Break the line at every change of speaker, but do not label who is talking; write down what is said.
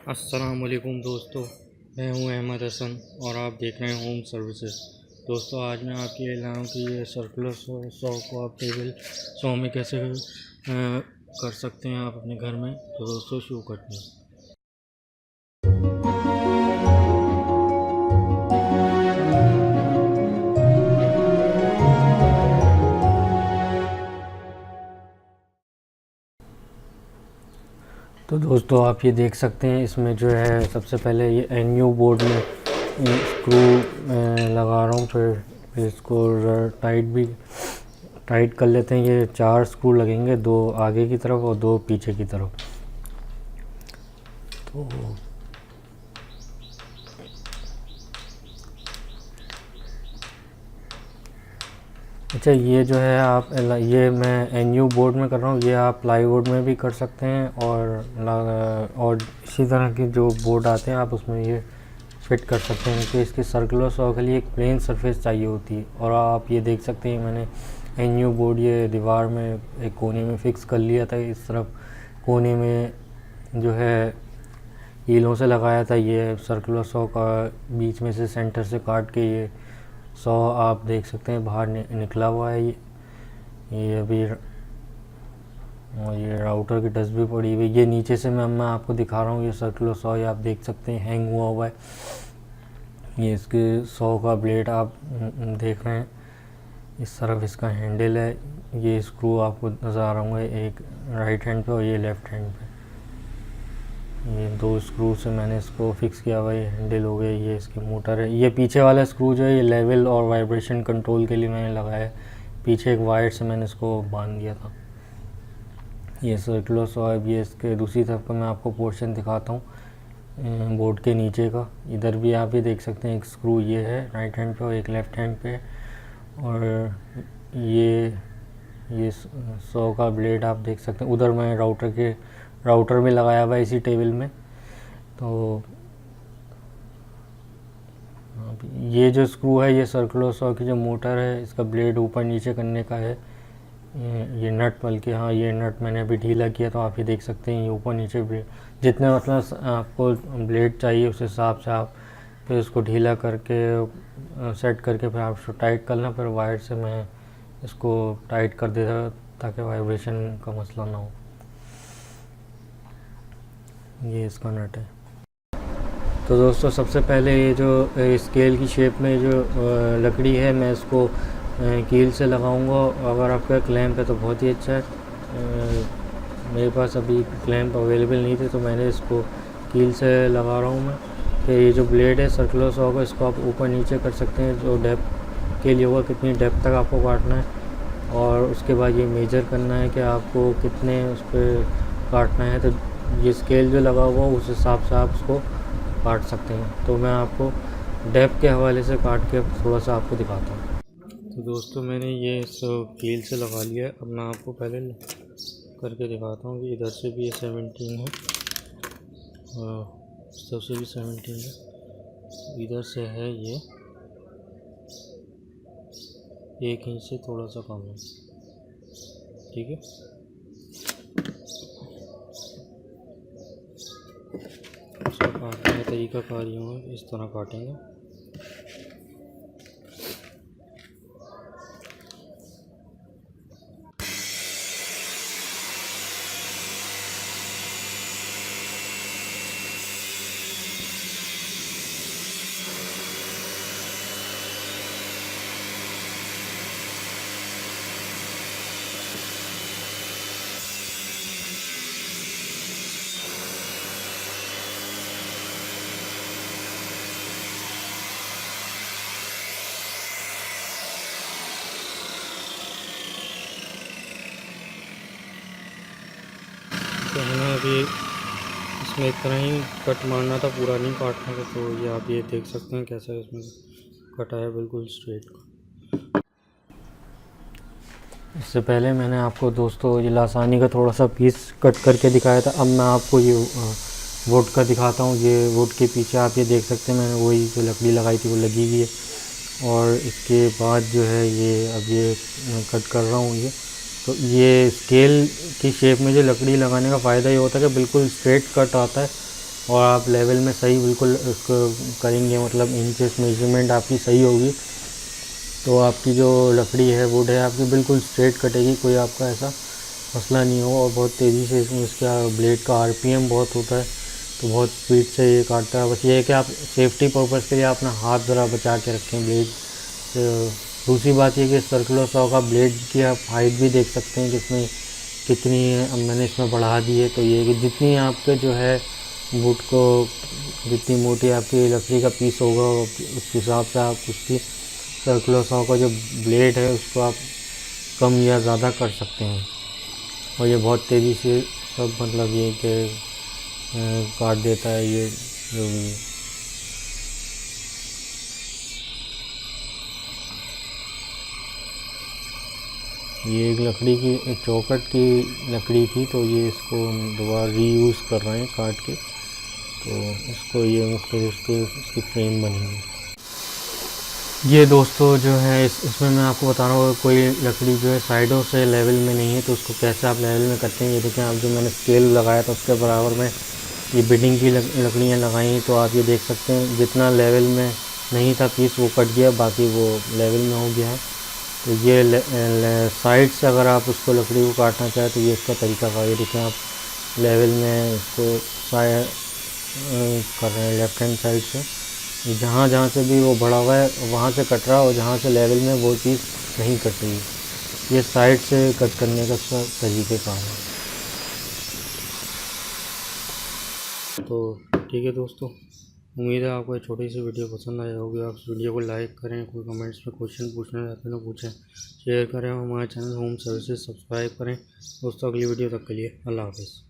अस्सलाम वालेकुम दोस्तों, मैं हूं अहमद हसन और आप देख रहे हैं होम सर्विसेज। दोस्तों, आज मैं आपके लिए लाया हूं कि ये सर्कुलर सॉ को आप टेबल सॉ में कैसे कर सकते हैं आप अपने घर में। तो दोस्तों शुरू करते हैं। तो दोस्तों आप ये देख सकते हैं, इसमें जो है सबसे पहले ये एनयू बोर्ड में स्क्रू लगा रहा हूँ। फिर इसको टाइट कर लेते हैं। ये 4 स्क्रू लगेंगे, 2 आगे की तरफ और 2 पीछे की तरफ। तो अच्छा, ये जो है आप ये मैं एनयू बोर्ड में कर रहा हूँ, ये आप प्लाईवुड में भी कर सकते हैं और इसी तरह के जो बोर्ड आते हैं आप उसमें ये फिट कर सकते हैं। क्योंकि इसके सर्कुलर सॉ के लिए एक प्लेन सरफेस चाहिए होती है। और आप ये देख सकते हैं, मैंने एनयू बोर्ड ये दीवार में एक कोने में फिक्स कर लिया था। इस तरफ कोने में जो है हीलों से लगाया था। ये सर्कुलर सॉ का बीच में से सेंटर से काट के ये सॉ आप देख सकते हैं बाहर निकला हुआ है। ये अभी और ये राउटर की डस्ट भी पड़ी हुई। ये नीचे से मैं आपको दिखा रहा हूँ, ये सर्कुलर सॉ ये आप देख सकते हैं हैंग हुआ है। ये इसके सॉ का ब्लेड आप देख रहे हैं। इस तरफ इसका हैंडल है। ये स्क्रू आपको नज़र आ रहा होंगे, एक राइट हैंड पे और ये लेफ़्ट हैंड पे। ये 2 स्क्रू से मैंने इसको फिक्स किया हुआ है। ये हैंडल हो गया, ये इसकी मोटर है। ये पीछे वाला स्क्रू जो है ये लेवल और वाइब्रेशन कंट्रोल के लिए मैंने लगाया है। पीछे एक वायर से मैंने इसको बांध दिया था। ये सर्कुलर सॉ। अब ये इसके दूसरी तरफ का मैं आपको पोर्शन दिखाता हूँ बोर्ड के नीचे का। इधर भी आप ये देख सकते हैं, एक स्क्रू ये है राइट हैंड पे और एक लेफ़्ट हैंड पे। और ये सॉ का ब्लेड आप देख सकते हैं। उधर मैं राउटर में लगाया हुआ है इसी टेबल में। तो ये जो स्क्रू है, ये सर्कुलर सॉ की जो मोटर है, इसका ब्लेड ऊपर नीचे करने का है। ये नट, बल्कि हाँ ये नट मैंने अभी ढीला किया। तो आप ये देख सकते हैं, ये ऊपर नीचे जितने मतलब आपको ब्लेड चाहिए उस हिसाब से आप फिर इसको ढीला करके सेट करके फिर आप इसको टाइट करना। फिर वायर से मैं इसको टाइट कर देता ताकि वाइब्रेशन का मसला ना हो। ये इसका नट है। तो दोस्तों सबसे पहले ये जो स्केल की शेप में जो लकड़ी है, मैं इसको कील से लगाऊंगा। अगर आपका क्लैंप है तो बहुत ही अच्छा है। मेरे पास अभी क्लैंप अवेलेबल नहीं थे तो मैंने इसको कील से लगा रहा हूँ मैं। फिर ये जो ब्लेड है सर्कुलर सॉ का, इसको आप ऊपर नीचे कर सकते हैं जो डेप्थ के लिए होगा, कितनी डेप्थ तक आपको काटना है। और उसके बाद ये मेजर करना है कि आपको कितने उस पर काटना है। तो ये स्केल जो लगा हुआ उस हिसाब से आप उसको काट सकते हैं। तो मैं आपको डेप्थ के हवाले से काट के थोड़ा सा आपको दिखाता हूँ। तो दोस्तों मैंने ये कील से लगा लिया है। अब मैं आपको पहले करके दिखाता हूँ कि इधर से भी ये 17 है और इस तरफ से भी 17 है। इधर से है ये 1 इंच से थोड़ा सा कम है। ठीक है, इसको काटने का तरीका कार यूँ है, इस तरह काटेंगे। तो हमें अभी इसमें इतना ही कट मारना था, पूरा नहीं काटना था। तो ये आप ये देख सकते हैं कैसा इसमें कटा है, बिल्कुल स्ट्रेट। इससे पहले मैंने आपको दोस्तों ये लासानी का थोड़ा सा पीस कट करके दिखाया था। अब मैं आपको ये वुड का दिखाता हूँ। ये वुड के पीछे आप ये देख सकते हैं, मैंने वही जो लकड़ी लगाई थी वो लगी हुई है। और इसके बाद जो है ये अब ये कट कर रहा हूँ ये। तो ये स्केल की शेप में जो लकड़ी लगाने का फ़ायदा ये होता है कि बिल्कुल स्ट्रेट कट आता है और आप लेवल में सही बिल्कुल उसको करेंगे, मतलब इंचेस मेजरमेंट आपकी सही होगी, तो आपकी जो लकड़ी है, वुड है आपकी, बिल्कुल स्ट्रेट कटेगी, कोई आपका ऐसा मसला नहीं हो। और बहुत तेज़ी से इसमें इसका ब्लेड का आरपीएम बहुत होता है, तो बहुत स्पीड से ये काटता है। बस ये है कि आप सेफ्टी पर्पज़ के लिए अपना हाथ ज़रा बचा के रखें ब्लेड। दूसरी बात ये कि सर्कुलर सॉ का ब्लेड की आप हाइट भी देख सकते हैं कि इसमें कितनी है। अब मैंने इसमें बढ़ा दी है, तो ये कि जितनी आपके जो है वुड को, जितनी मोटी आपकी लकड़ी का पीस होगा उस हिसाब से आप उसकी सर्कुलर सॉ का जो ब्लेड है उसको आप कम या ज़्यादा कर सकते हैं। और ये बहुत तेज़ी से सब, मतलब ये कि काट देता है ये जो भी है। ये एक लकड़ी की, एक चौखट की लकड़ी थी, तो ये इसको हम दोबारा रीयूज़ कर रहे हैं काट के, तो इसको ये मुख्तलिफ इसकी फ्रेम बनेगी। ये दोस्तों जो है इसमें मैं आपको बता रहा हूँ, कोई लकड़ी जो है साइडों से लेवल में नहीं है तो उसको कैसे आप लेवल में करते हैं। ये देखें, आप जो मैंने स्केल लगाया था उसके बराबर में ये बिडिंग की लकड़ियाँ लगाई, तो आप ये देख सकते हैं जितना लेवल में नहीं था पीस वो कट गया, बाकी वो लेवल में हो गया है। तो ये साइड से अगर आप उसको लकड़ी को काटना चाहें तो ये इसका तरीका का, ये देखें आप लेवल में इसको कर रहे हैं लेफ़्ट हैंड साइड से, जहाँ जहाँ से भी वो बढ़ा हुआ है वहाँ से कट रहा है, और जहाँ से लेवल में वो चीज़ नहीं कट रही, ये साइड से कट करने का तरीके का है। तो ठीक है दोस्तों, उम्मीद है आपको छोटी सी वीडियो पसंद आई होगी। आप इस वीडियो को लाइक करें, कोई कमेंट्स में क्वेश्चन पूछना चाहते हैं तो पूछें, शेयर करें, हमारे चैनल होम सर्विसेज सब्सक्राइब करें। दोस्तों अगली वीडियो तक के लिए अल्लाह हाफ़िज़।